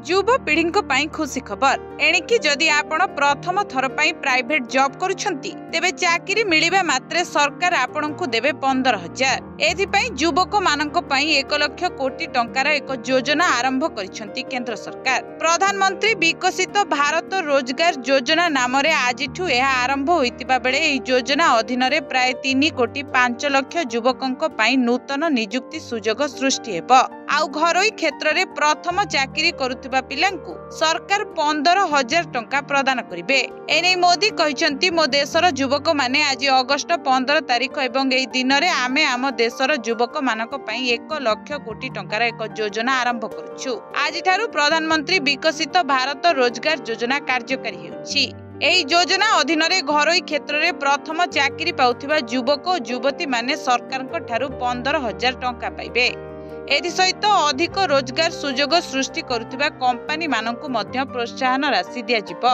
युवपीढ़ी खुशी खबर एणिकी जदि आपण प्रथम थर प्राइवेट जॉब करुछंती तेबे चाकरी मिलिबा मात्रे सरकार आपणको देबे 15,000। एथिपाई युवक मानक पई 1 लाख कोटी टंकार एक योजना आरंभ करिसंती केंद्र सरकार। प्रधानमंत्री विकसित भारत रोजगार योजना नाम रे आजिठु यह आरंभ होइतिबा बेले एही योजना अधीन रे प्राय 3 कोटी 5 लाख युवकंक पई नूतन नियुक्ति सुजोग सृष्टि हेबो। आउ घरोई क्षेत्र रे प्रथम चाकरी करुथिबा पिलांकु सरकार 15,000 टंका प्रदान करिवे। एनै मोदी कहिसंती मो देशर युवक माने आज अगस्त 15 तारिख एवं एही दिन रे आमे आम देशर युवक मानक पई 1 लाख कोटी टंकार एक योजना आरंभ करूछु। आज ठारू प्रधानमंत्री विकसित भारत रोजगार योजना कार्यकारी हेउछि। एही योजना अधीन रे घरोई क्षेत्र रे प्रथम चाकरी पाउथिबा युवक और युवती माने सरकारक ठारू 15,000 टंका पाइबे। एथि सहित अधिक रोजगार सुजोग सृष्टि करुथिबा कंपनी मानकु मध्य प्रोत्साहन राशि दिया जिवो।